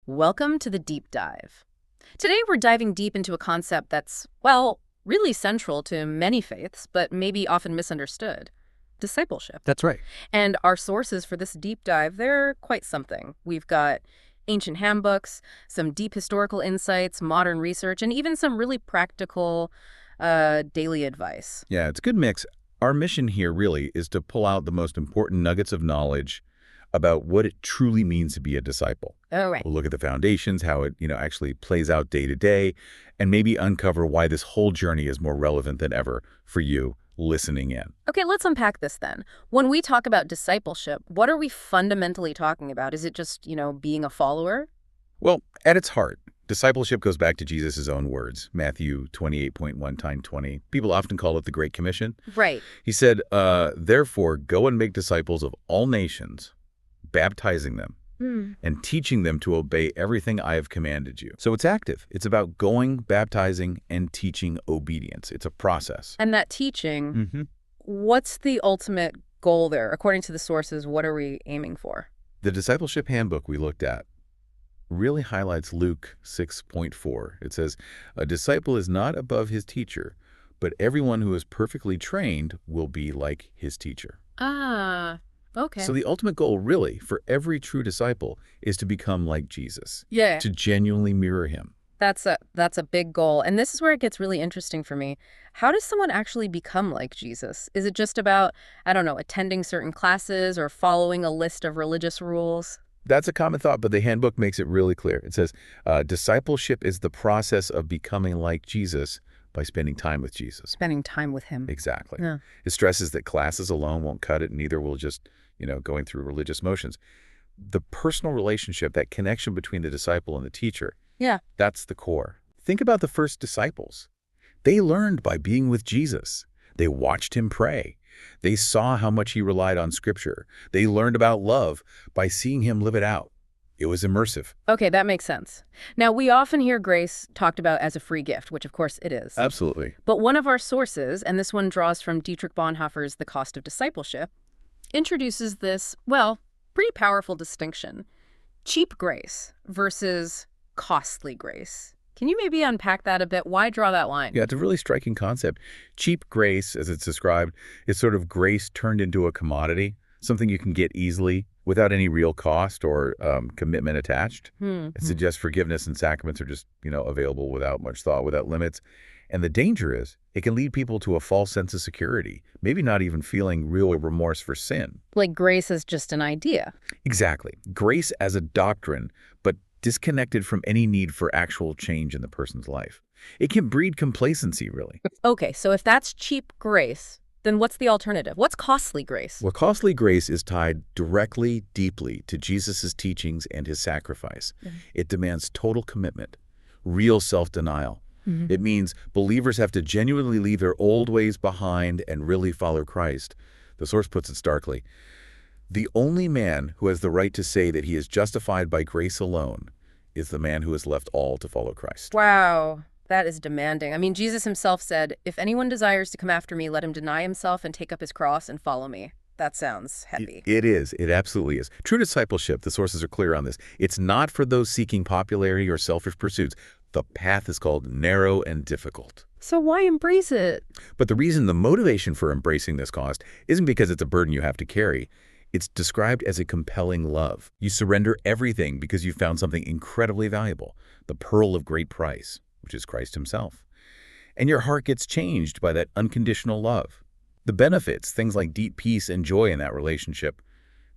Welcome to the Deep Dive. Today we're diving deep into a concept that's, well, really central to many faiths, but maybe often misunderstood. Discipleship. That's right. And our sources for this deep dive, they're quite something. We've got ancient handbooks, some deep historical insights, modern research, and even some really practical daily advice. Yeah, it's a good mix. Our mission here really is to pull out the most important nuggets of knowledge about what it truly means to be a disciple. Oh, right. We'll look at the foundations, how it, actually plays out day to day, and maybe uncover why this whole journey is more relevant than ever for you listening in. Okay, let's unpack this then. When we talk about discipleship, what are we fundamentally talking about? Is it just, being a follower? Well, at its heart, discipleship goes back to Jesus' own words, Matthew 28:1-20. People often call it the Great Commission. Right. He said, therefore, go and make disciples of all nations, baptizing them and teaching them to obey everything I have commanded you. So it's active. It's about going, baptizing, and teaching obedience. It's a process. And that teaching, what's the ultimate goal there? According to the sources, what are we aiming for? The discipleship handbook we looked at really highlights Luke 6:4. It says, a disciple is not above his teacher, but everyone who is perfectly trained will be like his teacher. Ah, okay. So the ultimate goal, really, for every true disciple is to become like Jesus. Yeah. To genuinely mirror him. That's a big goal. And this is where it gets really interesting for me. How does someone actually become like Jesus? Is it just about, attending certain classes or following a list of religious rules? That's a common thought, but the handbook makes it really clear. It says, discipleship is the process of becoming like Jesus by spending time with Jesus. Spending time with him. Exactly. Yeah. It stresses that classes alone won't cut it, neither will just, going through religious motions. The personal relationship, that connection between the disciple and the teacher, that's the core. Think about the first disciples. They learned by being with Jesus. They watched him pray. They saw how much he relied on Scripture. They learned about love by seeing him live it out. It was immersive. Okay, that makes sense. Now, we often hear grace talked about as a free gift, which of course it is. Absolutely. But one of our sources, and this one draws from Dietrich Bonhoeffer's The Cost of Discipleship, introduces this, pretty powerful distinction. Cheap grace versus costly grace. Can you maybe unpack that a bit? Why draw that line? Yeah, it's a really striking concept. Cheap grace, as it's described, is sort of grace turned into a commodity, something you can get easily without any real cost or commitment attached. It suggests forgiveness and sacraments are just, available without much thought, without limits. And the danger is it can lead people to a false sense of security, maybe not even feeling real remorse for sin. Like grace is just an idea. Exactly. Grace as a doctrine, but disconnected from any need for actual change in the person's life. It can breed complacency, really. Okay, so if that's cheap grace, then what's the alternative? What's costly grace? Well, costly grace is tied directly, deeply to Jesus' teachings and his sacrifice. It demands total commitment, real self-denial. It means believers have to genuinely leave their old ways behind and really follow Christ. The source puts it starkly. The only man who has the right to say that he is justified by grace alone is the man who has left all to follow Christ. Wow, that is demanding. I mean, Jesus himself said, if anyone desires to come after me, let him deny himself and take up his cross and follow me. That sounds heavy. It is. It absolutely is. True discipleship, the sources are clear on this. It's not for those seeking popularity or selfish pursuits. The path is called narrow and difficult. So why embrace it? But the motivation for embracing this cost isn't because it's a burden you have to carry. It's described as a compelling love. You surrender everything because you found something incredibly valuable, the pearl of great price, which is Christ himself. And your heart gets changed by that unconditional love. The benefits, things like deep peace and joy in that relationship,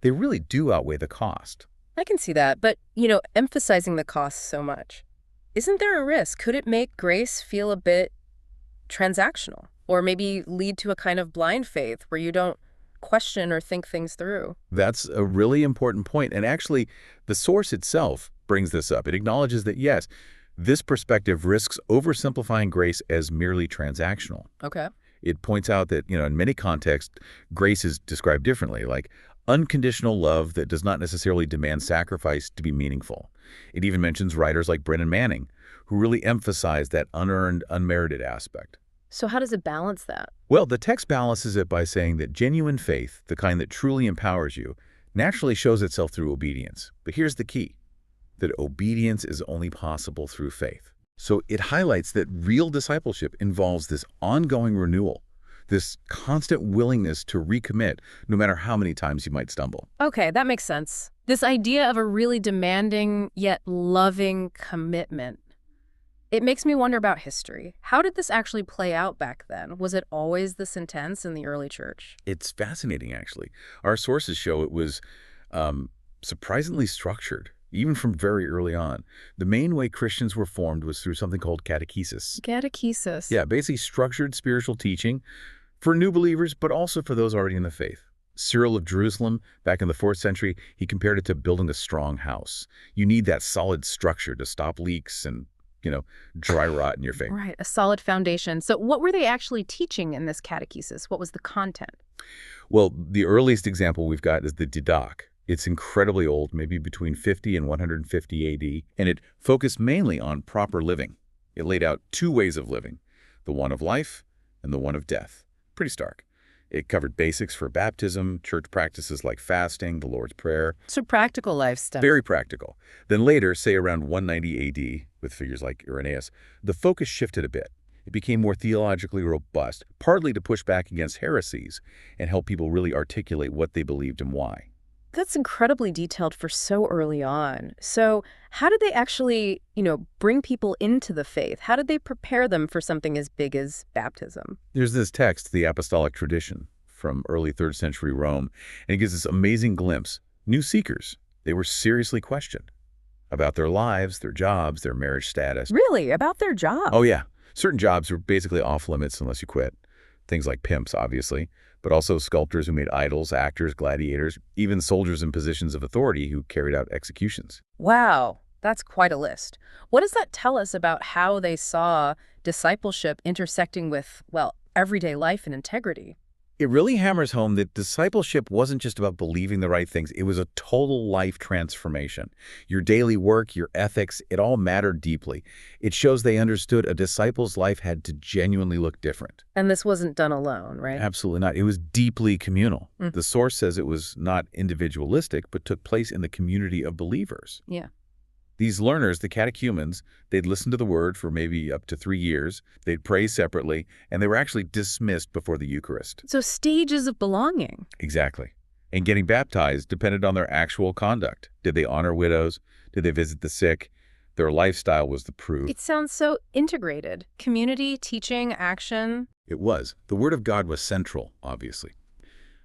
they really do outweigh the cost. I can see that, but, emphasizing the cost so much. Isn't there a risk? Could it make grace feel a bit transactional? Or maybe lead to a kind of blind faith where you don't question or think things through? That's a really important point. And actually, the source itself brings this up. It acknowledges that, yes, this perspective risks oversimplifying grace as merely transactional. Okay. It points out that, in many contexts, grace is described differently, like unconditional love that does not necessarily demand sacrifice to be meaningful. It even mentions writers like Brennan Manning, who really emphasize that unearned, unmerited aspect. So how does it balance that? Well, the text balances it by saying that genuine faith, the kind that truly empowers you, naturally shows itself through obedience. But here's the key. that obedience is only possible through faith. So it highlights that real discipleship involves this ongoing renewal, this constant willingness to recommit no matter how many times you might stumble. Okay, that makes sense. This idea of a really demanding yet loving commitment. It makes me wonder about history. How did this actually play out back then? Was it always this intense in the early church? It's fascinating, actually. Our sources show it was surprisingly structured, even from very early on. The main way Christians were formed was through something called catechesis. Catechesis. Yeah, basically structured spiritual teaching for new believers, but also for those already in the faith. Cyril of Jerusalem, back in the 4th century, he compared it to building a strong house. You need that solid structure to stop leaks and dry rot in your faith. Right, a solid foundation. So what were they actually teaching in this catechesis? What was the content? Well, the earliest example we've got is the Didache. It's incredibly old, maybe between 50 and 150 AD, and it focused mainly on proper living. It laid out 2 ways of living, the one of life and the one of death. Pretty stark. It covered basics for baptism, church practices like fasting, the Lord's Prayer. So practical life stuff. Very practical. Then later, say around 190 AD, with figures like Irenaeus, the focus shifted a bit. It became more theologically robust, partly to push back against heresies and help people really articulate what they believed and why. That's incredibly detailed for so early on. So how did they actually, bring people into the faith? How did they prepare them for something as big as baptism? There's this text, the Apostolic Tradition, from early 3rd century Rome, and it gives this amazing glimpse. New seekers, they were seriously questioned about their lives, their jobs, their marriage status. Really? About their job? Oh, yeah. Certain jobs were basically off limits unless you quit. Things like pimps, obviously, but also sculptors who made idols, actors, gladiators, even soldiers in positions of authority who carried out executions. Wow, that's quite a list. What does that tell us about how they saw discipleship intersecting with, everyday life and integrity? It really hammers home that discipleship wasn't just about believing the right things. It was a total life transformation. Your daily work, your ethics, it all mattered deeply. It shows they understood a disciple's life had to genuinely look different. And this wasn't done alone, right? Absolutely not. It was deeply communal. The source says it was not individualistic, but took place in the community of believers. Yeah. These learners, the catechumens, they'd listen to the word for maybe up to 3 years, they'd pray separately, and they were actually dismissed before the Eucharist. So stages of belonging. Exactly. And getting baptized depended on their actual conduct. Did they honor widows? Did they visit the sick? Their lifestyle was the proof. It sounds so integrated. Community, teaching, action. It was. The Word of God was central, obviously.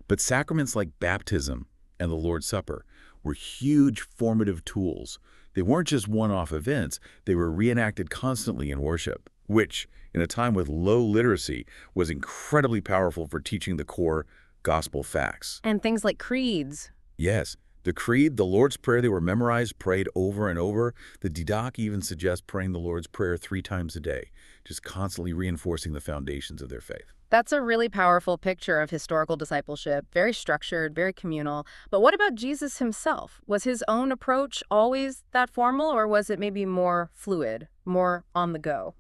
But sacraments like baptism and the Lord's Supper were huge formative tools. They weren't just one-off events. They were reenacted constantly in worship, which, in a time with low literacy, was incredibly powerful for teaching the core gospel facts. And things like creeds. Yes. The Creed, the Lord's Prayer, they were memorized, prayed over and over. The Didache even suggests praying the Lord's Prayer 3 times a day, just constantly reinforcing the foundations of their faith. That's a really powerful picture of historical discipleship, very structured, very communal. But what about Jesus himself? Was his own approach always that formal, or was it maybe more fluid, more on the go?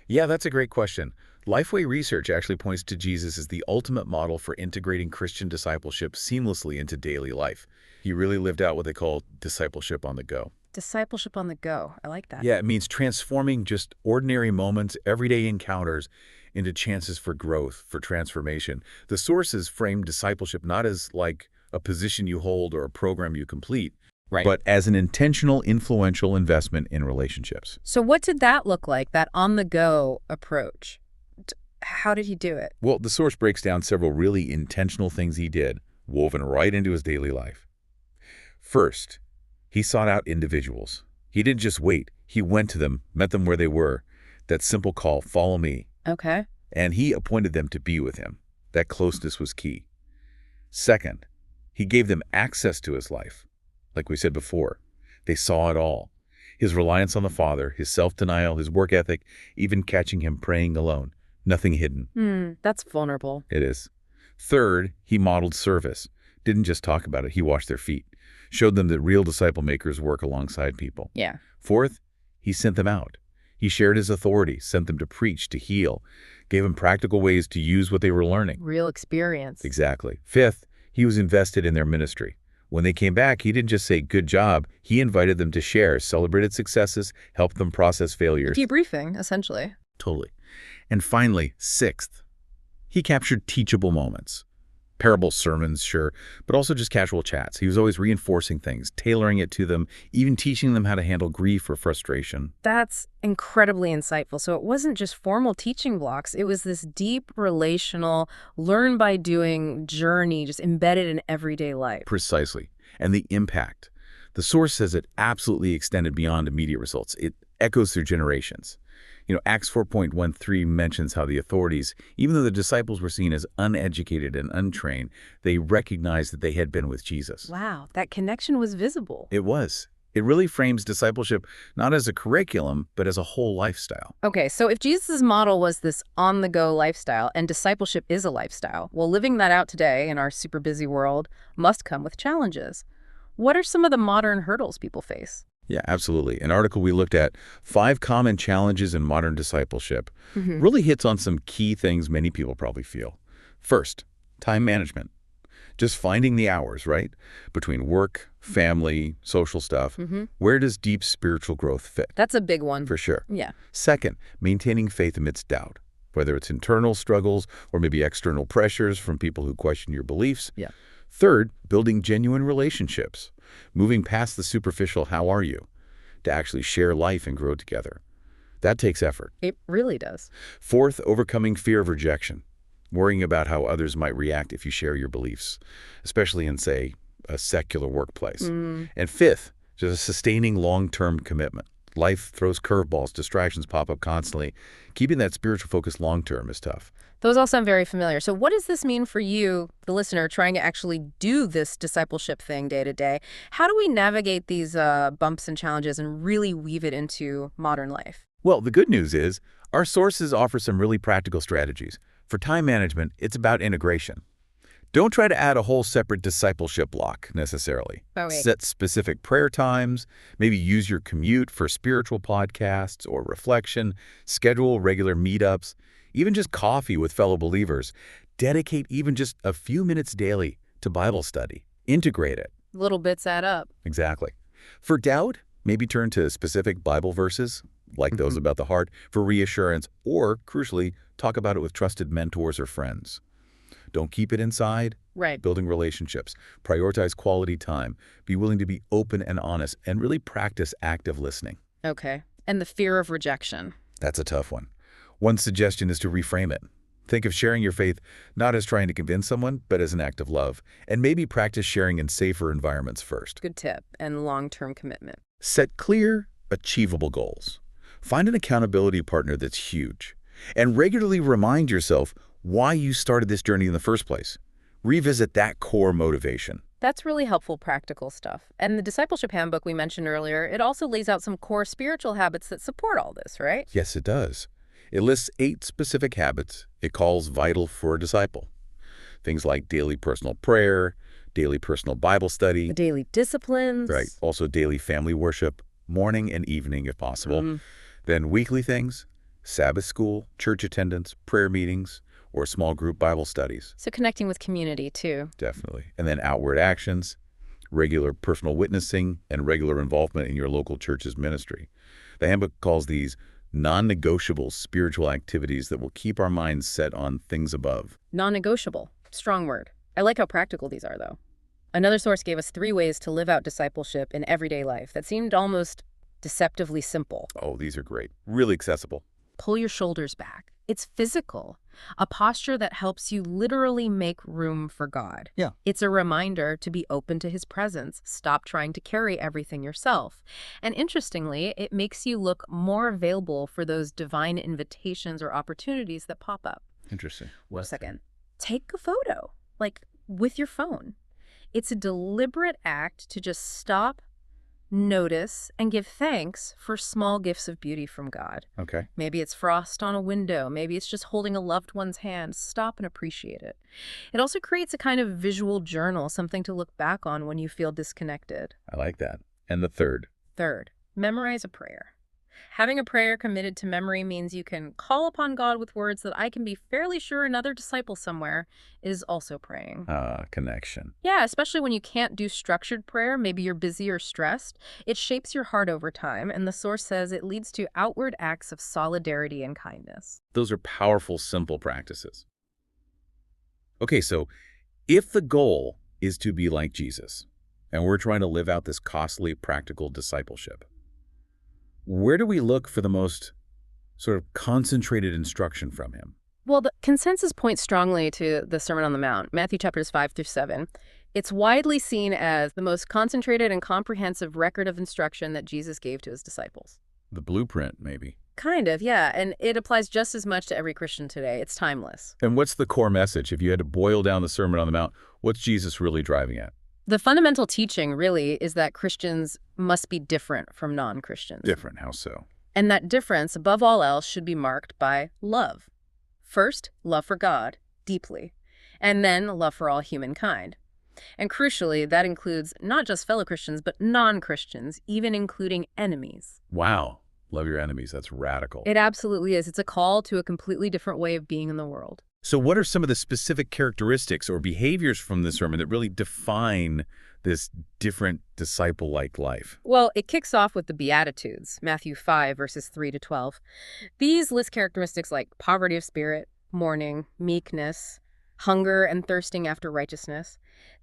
Yeah, that's a great question. Lifeway research actually points to Jesus as the ultimate model for integrating Christian discipleship seamlessly into daily life. He really lived out what they call discipleship on the go. Discipleship on the go. I like that. Yeah, it means transforming just ordinary moments, everyday encounters, into chances for growth, for transformation. The sources frame discipleship not as like a position you hold or a program you complete, Right. but as an intentional, influential investment in relationships. So what did that look like, that on-the-go approach? How did he do it? Well, the source breaks down several really intentional things he did, woven right into his daily life. First, he sought out individuals. He didn't just wait. He went to them, met them where they were. That simple call, follow me. Okay. And he appointed them to be with him. That closeness was key. Second, he gave them access to his life. Like we said before, they saw it all. His reliance on the Father, his self-denial, his work ethic, even catching him praying alone. Nothing hidden. That's vulnerable. It is. Third, he modeled service. Didn't just talk about it, he washed their feet. Showed them that real disciple makers work alongside people. Yeah. Fourth, he sent them out. He shared his authority, sent them to preach, to heal, gave them practical ways to use what they were learning. Real experience. Exactly. Fifth, he was invested in their ministry. When they came back, he didn't just say, good job. He invited them to share, celebrated successes, helped them process failures. Debriefing, essentially. Totally. And finally, sixth, he captured teachable moments. Parable sermons, sure, but also just casual chats. He was always reinforcing things, tailoring it to them, even teaching them how to handle grief or frustration. That's incredibly insightful. So it wasn't just formal teaching blocks. It was this deep, relational, learn-by-doing journey just embedded in everyday life. Precisely. And the impact. The source says it absolutely extended beyond immediate results. It echoes through generations. Acts 4.13 mentions how the authorities, even though the disciples were seen as uneducated and untrained, they recognized that they had been with Jesus. Wow, that connection was visible. It was. It really frames discipleship not as a curriculum, but as a whole lifestyle. Okay, so if Jesus' model was this on-the-go lifestyle and discipleship is a lifestyle, well, living that out today in our super busy world must come with challenges. What are some of the modern hurdles people face? Yeah, absolutely. An article we looked at, 5 common challenges in modern discipleship, really hits on some key things many people probably feel. First, time management. Just finding the hours, right? Between work, family, social stuff. Where does deep spiritual growth fit? That's a big one. For sure. Yeah. Second, maintaining faith amidst doubt, whether it's internal struggles or maybe external pressures from people who question your beliefs. Yeah. Third, building genuine relationships, moving past the superficial "how are you" to actually share life and grow together. That takes effort. It really does. Fourth, overcoming fear of rejection, worrying about how others might react if you share your beliefs, especially in, say, a secular workplace. And fifth, just sustaining long-term commitment. Life throws curveballs, distractions pop up constantly. Keeping that spiritual focus long-term is tough. Those all sound very familiar. So what does this mean for you, the listener, trying to actually do this discipleship thing day to day? How do we navigate these bumps and challenges and really weave it into modern life? Well, the good news is our sources offer some really practical strategies. For time management, it's about integration. Don't try to add a whole separate discipleship block necessarily. Set specific prayer times, maybe use your commute for spiritual podcasts or reflection, schedule regular meetups, even just coffee with fellow believers. Dedicate even just a few minutes daily to Bible study. Integrate it. Little bits add up. Exactly. For doubt, maybe turn to specific Bible verses, like those about the heart, for reassurance, or, crucially, talk about it with trusted mentors or friends. Don't keep it inside. Right. Building relationships. Prioritize quality time. Be willing to be open and honest, and really practice active listening. Okay. And the fear of rejection. That's a tough one. One suggestion is to reframe it. Think of sharing your faith not as trying to convince someone, but as an act of love. And maybe practice sharing in safer environments first. Good tip. And long-term commitment. Set clear, achievable goals. Find an accountability partner that's huge. And regularly remind yourself why you started this journey in the first place. Revisit that core motivation. That's really helpful practical stuff. And the discipleship handbook we mentioned earlier, it also lays out some core spiritual habits that support all this, right? Yes, it does. It lists 8 specific habits it calls vital for a disciple. Things like daily personal prayer, daily personal Bible study. The daily disciplines. Right. Also daily family worship, morning and evening if possible. Then weekly things, Sabbath school, church attendance, prayer meetings, or small group Bible studies. So connecting with community, too. Definitely. And then outward actions, regular personal witnessing, and regular involvement in your local church's ministry. The handbook calls these non-negotiable spiritual activities that will keep our minds set on things above. Non-negotiable. Strong word. I like how practical these are, though. Another source gave us 3 ways to live out discipleship in everyday life that seemed almost deceptively simple. Oh, these are great. Really accessible. Pull your shoulders back. It's physical. A posture that helps you literally make room for God. Yeah. It's a reminder to be open to his presence. Stop trying to carry everything yourself. And interestingly, it makes you look more available for those divine invitations or opportunities that pop up. Interesting. One second. Take a photo, like with your phone. It's a deliberate act to just stop, notice, and give thanks for small gifts of beauty from God. Okay. Maybe it's frost on a window. Maybe it's just holding a loved one's hand. Stop and appreciate it. It also creates a kind of visual journal, something to look back on when you feel disconnected. I like that. And the third. Third, memorize a prayer. Having a prayer committed to memory means you can call upon God with words that I can be fairly sure another disciple somewhere is also praying. Connection. Yeah, especially when you can't do structured prayer, maybe you're busy or stressed. It shapes your heart over time, and the source says it leads to outward acts of solidarity and kindness. Those are powerful, simple practices. Okay, so if the goal is to be like Jesus, and we're trying to live out this costly, practical discipleship, where do we look for the most sort of concentrated instruction from him? Well, the consensus points strongly to the Sermon on the Mount, Matthew chapters 5 through 7. It's widely seen as the most concentrated and comprehensive record of instruction that Jesus gave to his disciples. The blueprint, maybe. Kind of, yeah, and it applies just as much to every Christian today. It's timeless. And what's the core message? If you had to boil down the Sermon on the Mount, what's Jesus really driving at? The fundamental teaching, really, is that Christians must be different from non-Christians. Different, how so? And that difference, above all else, should be marked by love. First, love for God, deeply, and then love for all humankind. And crucially, that includes not just fellow Christians, but non-Christians, even including enemies. Wow. Love your enemies. That's radical. It absolutely is. It's a call to a completely different way of being in the world. So what are some of the specific characteristics or behaviors from the sermon that really define this different disciple-like life? Well, it kicks off with the Beatitudes, Matthew 5, verses 3 to 12. These list characteristics like poverty of spirit, mourning, meekness, hunger and thirsting after righteousness.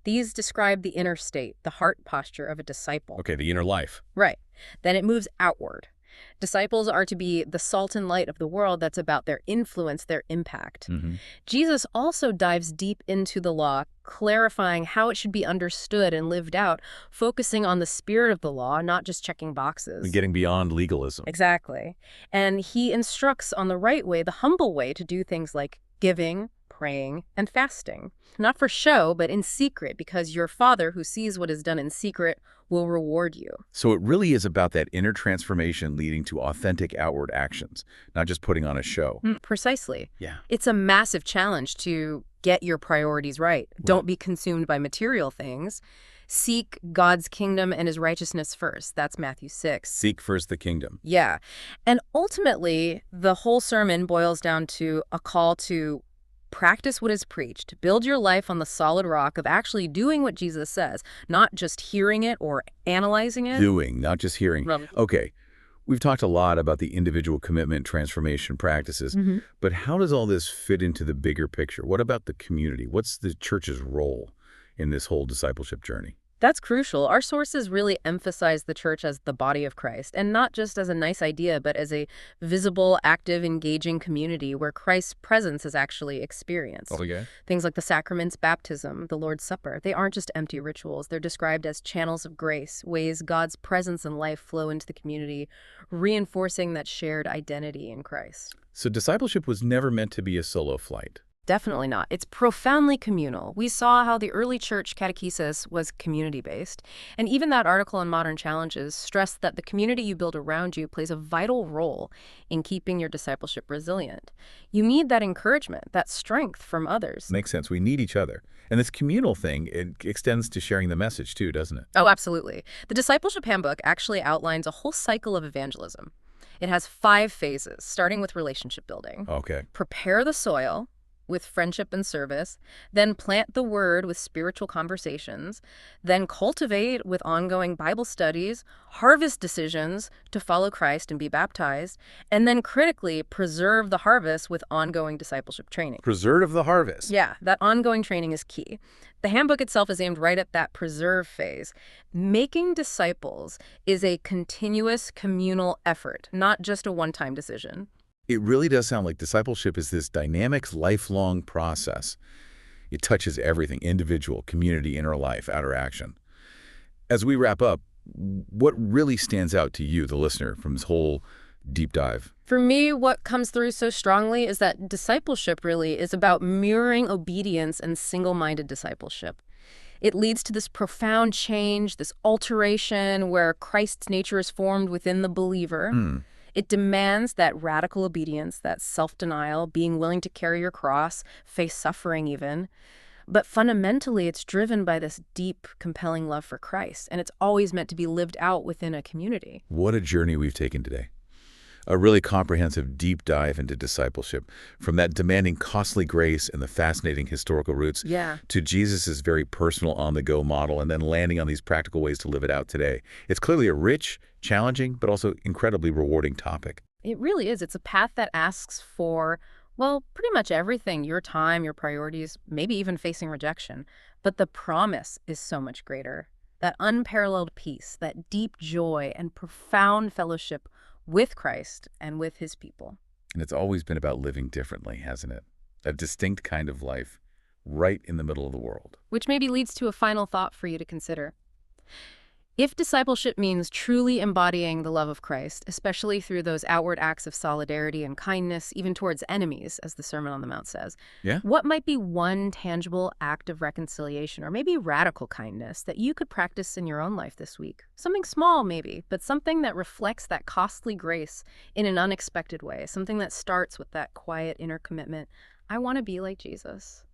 These describe the inner state, the heart posture of a disciple. Okay, the inner life. Right. Then it moves outward. Disciples are to be the salt and light of the world. That's about their influence, their impact. Jesus also dives deep into the law, clarifying how it should be understood and lived out, focusing on the spirit of the law, not just checking boxes. And getting beyond legalism. Exactly. And he instructs on the right way, the humble way, to do things like giving, praying, and fasting. Not for show, but in secret, because your Father who sees what is done in secret will reward you. So it really is about that inner transformation leading to authentic outward actions, not just putting on a show. Precisely. Yeah. It's a massive challenge to get your priorities right. Don't be consumed by material things. Seek God's kingdom and his righteousness first. That's Matthew 6. Seek first the kingdom. Yeah. And ultimately, the whole sermon boils down to a call to practice what is preached. Build your life on the solid rock of actually doing what Jesus says, not just hearing it or analyzing it. Doing, not just hearing. Okay, we've talked a lot about the individual commitment transformation practices, but how does all this fit into the bigger picture? What about the community? What's the church's role in this whole discipleship journey? That's crucial. Our sources really emphasize the church as the body of Christ, and not just as a nice idea, but as a visible, active, engaging community where Christ's presence is actually experienced. Oh, yeah? Things like the sacraments, baptism, the Lord's Supper, they aren't just empty rituals. They're described as channels of grace, ways God's presence and life flow into the community, reinforcing that shared identity in Christ. So discipleship was never meant to be a solo flight. Definitely not. It's profoundly communal. We saw how the early church catechesis was community-based. And even that article in Modern Challenges stressed that the community you build around you plays a vital role in keeping your discipleship resilient. You need that encouragement, that strength from others. Makes sense. We need each other. And this communal thing, it extends to sharing the message too, doesn't it? Oh, absolutely. The Discipleship Handbook actually outlines a whole cycle of evangelism. It has 5 phases, starting with relationship building. Okay. Prepare the soil with friendship and service, then plant the word with spiritual conversations, then cultivate with ongoing Bible studies, harvest decisions to follow Christ and be baptized, and then critically preserve the harvest with ongoing discipleship training. Preserve the harvest. Yeah, that ongoing training is key. The handbook itself is aimed right at that preserve phase. Making disciples is a continuous communal effort, not just a one-time decision. It really does sound like discipleship is this dynamic, lifelong process. It touches everything, individual, community, inner life, outer action. As we wrap up, what really stands out to you, the listener, from this whole deep dive? For me, what comes through so strongly is that discipleship really is about mirroring obedience and single-minded discipleship. It leads to this profound change, this alteration where Christ's nature is formed within the believer. It demands that radical obedience, that self-denial, being willing to carry your cross, face suffering even. But fundamentally, it's driven by this deep, compelling love for Christ, and it's always meant to be lived out within a community. What a journey we've taken today. A really comprehensive deep dive into discipleship, from that demanding costly grace and the fascinating historical roots Yeah. to Jesus's very personal on-the-go model and then landing on these practical ways to live it out today. It's clearly a rich, challenging, but also incredibly rewarding topic. It really is. It's a path that asks for, well, pretty much everything, your time, your priorities, maybe even facing rejection. But the promise is so much greater. That unparalleled peace, that deep joy and profound fellowship with Christ and with his people. And it's always been about living differently, hasn't it? A distinct kind of life right in the middle of the world. Which maybe leads to a final thought for you to consider. If discipleship means truly embodying the love of Christ, especially through those outward acts of solidarity and kindness, even towards enemies, as the Sermon on the Mount says, Yeah? what might be one tangible act of reconciliation or maybe radical kindness that you could practice in your own life this week? Something small, maybe, but something that reflects that costly grace in an unexpected way, something that starts with that quiet inner commitment. I want to be like Jesus.